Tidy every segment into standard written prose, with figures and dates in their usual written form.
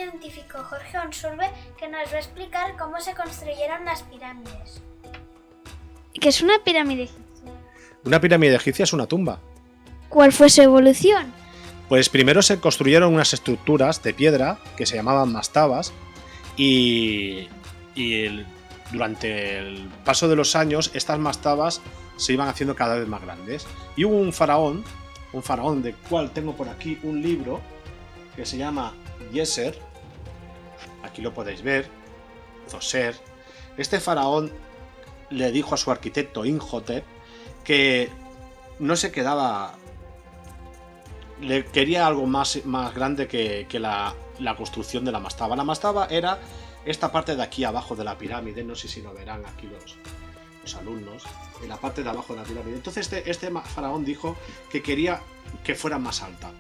científico Jorge Onsurbe que nos va a explicar cómo se construyeron las pirámides. ¿Qué es una pirámide egipcia? Una pirámide egipcia es una tumba. ¿Cuál fue su evolución? Pues primero se construyeron unas estructuras de piedra que se llamaban mastabas durante el paso de los años estas mastabas se iban haciendo cada vez más grandes. Y hubo un faraón del cual tengo por aquí un libro que se llama Djeser. Aquí lo podéis ver. Djoser. Este faraón le dijo a su arquitecto Imhotep que no se quedaba... Le quería algo más grande que la construcción de la mastaba. La mastaba era esta parte de aquí abajo de la pirámide. No sé si lo verán aquí los alumnos. En la parte de abajo de la pirámide. Entonces este faraón dijo que quería que fuera más alta,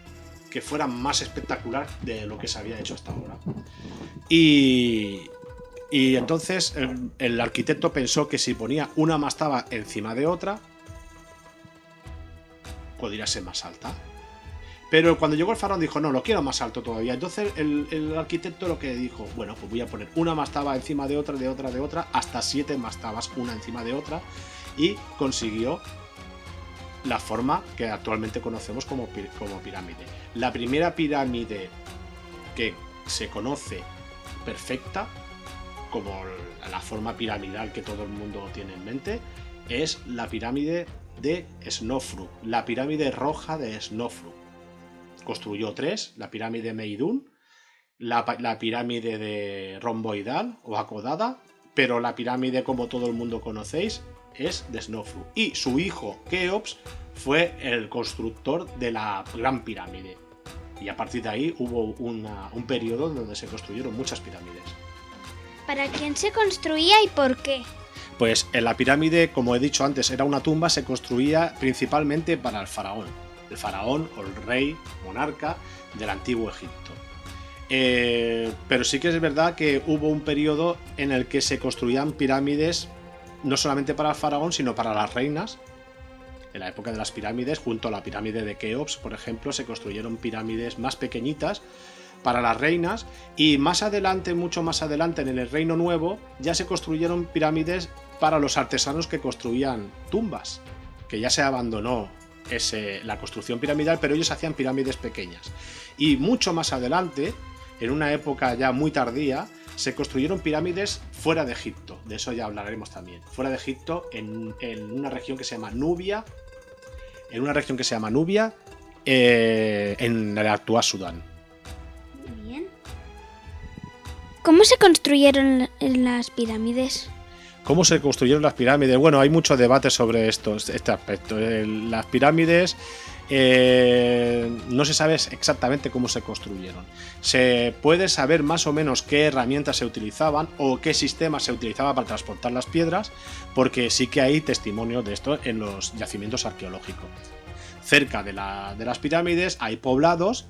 que fuera más espectacular de lo que se había hecho hasta ahora. Y entonces el arquitecto pensó que si ponía una mastaba encima de otra, podría ser más alta. Pero cuando llegó el faraón dijo, no, lo quiero más alto todavía. Entonces el arquitecto lo que dijo, bueno, pues voy a poner una mastaba encima de otra, hasta 7 mastabas una encima de otra, y consiguió la forma que actualmente conocemos como pirámide. La primera pirámide que se conoce perfecta, como la forma piramidal que todo el mundo tiene en mente, es la pirámide de Snofru, la pirámide roja de Snofru. Construyó 3, la pirámide Meidún, la pirámide de romboidal o acodada, pero la pirámide, como todo el mundo conocéis, es de Snofru. Y su hijo Keops fue el constructor de la Gran Pirámide. Y a partir de ahí hubo un periodo donde se construyeron muchas pirámides. ¿Para quién se construía y por qué? Pues en la pirámide, como he dicho antes, era una tumba, se construía principalmente para el faraón o el rey, monarca del antiguo Egipto. Pero sí que es verdad que hubo un periodo en el que se construían pirámides no solamente para el faraón, sino para las reinas. En la época de las pirámides, junto a la pirámide de Keops, por ejemplo, se construyeron pirámides más pequeñitas para las reinas, y más adelante, mucho más adelante, en el Reino Nuevo, ya se construyeron pirámides para los artesanos que construían tumbas, que ya se abandonó la construcción piramidal, pero ellos hacían pirámides pequeñas. Y mucho más adelante, en una época ya muy tardía, se construyeron pirámides fuera de Egipto. De eso ya hablaremos también. Fuera de Egipto, en una región que se llama Nubia, en el actual Sudán. Muy bien. ¿Cómo se construyeron las pirámides? ¿Cómo se construyeron las pirámides? Bueno, hay mucho debate sobre este aspecto. Las pirámides no se sabe exactamente cómo se construyeron. Se puede saber más o menos qué herramientas se utilizaban o qué sistema se utilizaba para transportar las piedras, porque sí que hay testimonio de esto en los yacimientos arqueológicos. Cerca de las pirámides hay poblados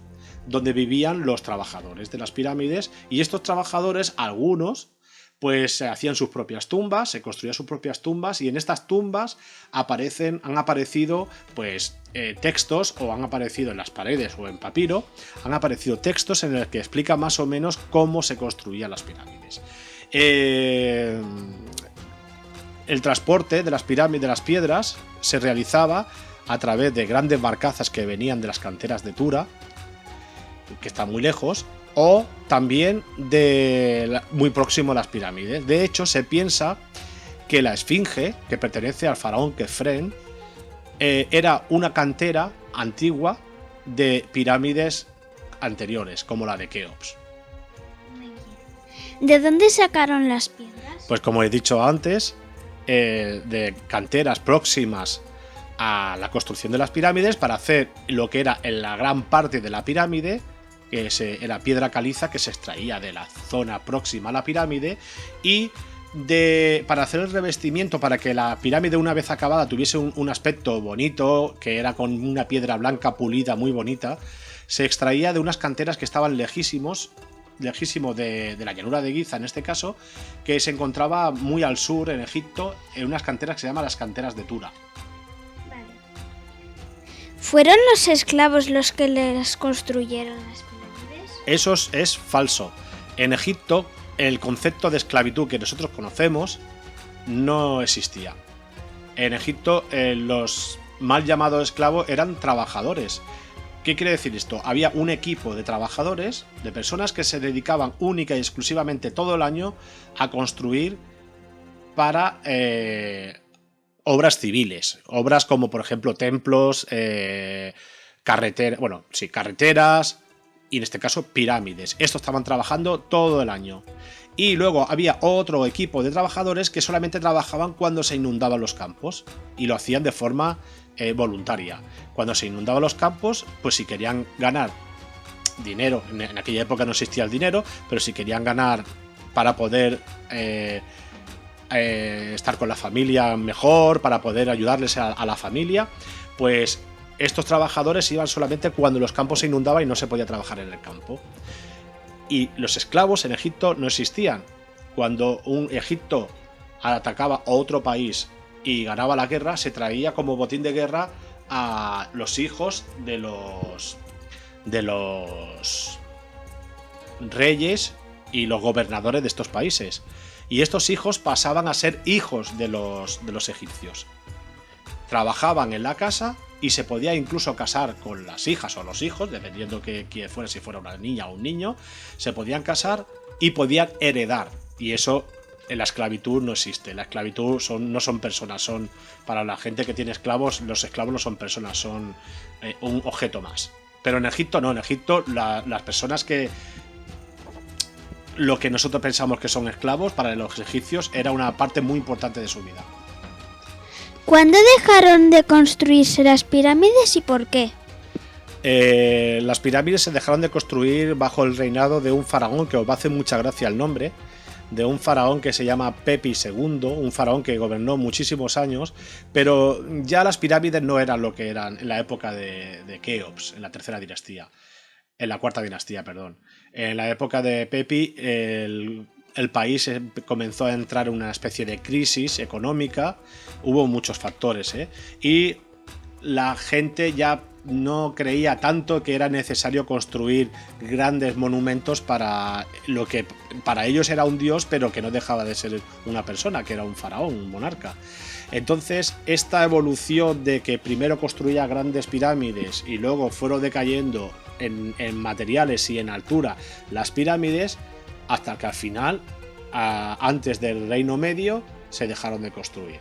donde vivían los trabajadores de las pirámides, y estos trabajadores, algunos, pues se hacían sus propias tumbas, se construían sus propias tumbas, y en estas tumbas han aparecido pues textos, o han aparecido en las paredes o en papiro, han aparecido textos en los que explica más o menos cómo se construían las pirámides. El transporte de las pirámides, de las piedras, se realizaba a través de grandes barcazas que venían de las canteras de Tura, que están muy lejos, o también muy próximo a las pirámides. De hecho, se piensa que la Esfinge, que pertenece al faraón Kefren, era una cantera antigua de pirámides anteriores, como la de Keops. ¿De dónde sacaron las piedras? Pues como he dicho antes, de canteras próximas a la construcción de las pirámides, para hacer lo que era en la gran parte de la pirámide, que era piedra caliza que se extraía de la zona próxima a la pirámide, y para hacer el revestimiento, para que la pirámide, una vez acabada, tuviese un aspecto bonito, que era con una piedra blanca pulida muy bonita, se extraía de unas canteras que estaban lejísimo de la llanura de Giza, en este caso, que se encontraba muy al sur, en Egipto, en unas canteras que se llaman las canteras de Tura. Vale. ¿Fueron los esclavos los que les construyeron las pirámides? Eso es falso. En Egipto, el concepto de esclavitud que nosotros conocemos no existía. En Egipto, los mal llamados esclavos eran trabajadores. ¿Qué quiere decir esto? Había un equipo de trabajadores, de personas que se dedicaban única y exclusivamente todo el año a construir para obras civiles. Obras como, por ejemplo, templos, carreteras y, en este caso, pirámides. Estos estaban trabajando todo el año. Y luego había otro equipo de trabajadores que solamente trabajaban cuando se inundaban los campos y lo hacían de forma voluntaria. Cuando se inundaban los campos, pues si querían ganar dinero, en aquella época no existía el dinero, pero si querían ganar para poder estar con la familia mejor, para poder ayudarles a la familia, pues estos trabajadores iban solamente cuando los campos se inundaban y no se podía trabajar en el campo. Y los esclavos en Egipto no existían. Cuando un Egipto atacaba a otro país y ganaba la guerra, se traía como botín de guerra a los hijos de los reyes y los gobernadores de estos países. Y estos hijos pasaban a ser hijos de los egipcios. Trabajaban en la casa y se podía incluso casar con las hijas o los hijos, dependiendo quién fuera, si fuera una niña o un niño. Se podían casar y podían heredar. Y eso en la esclavitud no existe. La esclavitud no son personas, son, para la gente que tiene esclavos, los esclavos no son personas, son un objeto más. Pero en Egipto no, en Egipto las personas que... Lo que nosotros pensamos que son esclavos, para los egipcios era una parte muy importante de su vida. ¿Cuándo dejaron de construirse las pirámides y por qué? Las pirámides se dejaron de construir bajo el reinado de un faraón, que os va a hacer mucha gracia el nombre, de un faraón que se llama Pepi II, un faraón que gobernó muchísimos años, pero ya las pirámides no eran lo que eran en la época de Keops, en la tercera dinastía, en la cuarta dinastía, perdón. En la época de Pepi, el país comenzó a entrar en una especie de crisis económica, hubo muchos factores, y la gente ya no creía tanto que era necesario construir grandes monumentos para lo que para ellos era un dios, pero que no dejaba de ser una persona, que era un faraón, un monarca. Entonces, esta evolución de que primero construía grandes pirámides y luego fueron decayendo en materiales y en altura las pirámides, hasta que al final, antes del Reino Medio, se dejaron de construir.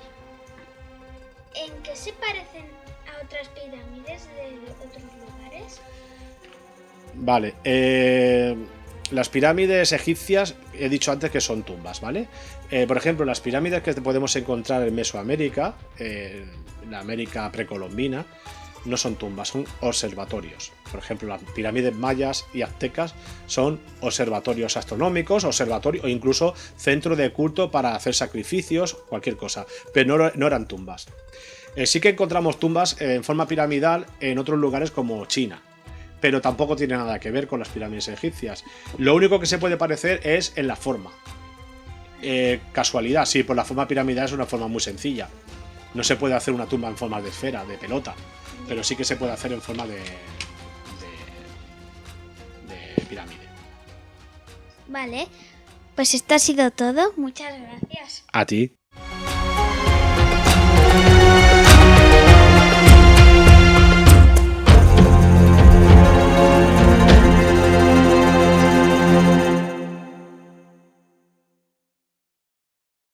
¿En qué se parecen a otras pirámides de otros lugares? Vale, las pirámides egipcias, he dicho antes que son tumbas, ¿vale? Por ejemplo, las pirámides que podemos encontrar en Mesoamérica, en la América precolombina, no son tumbas, son observatorios. Por ejemplo, las pirámides mayas y aztecas son observatorios astronómicos, observatorios o incluso centro de culto para hacer sacrificios, cualquier cosa, pero no eran tumbas. Sí que encontramos tumbas en forma piramidal en otros lugares como China, pero tampoco tiene nada que ver con las pirámides egipcias. Lo único que se puede parecer es en la forma. Casualidad, sí, pues la forma piramidal es una forma muy sencilla. No se puede hacer una tumba en forma de esfera, de pelota, pero sí que se puede hacer en forma de pirámide. Vale, pues esto ha sido todo. Muchas gracias. A ti.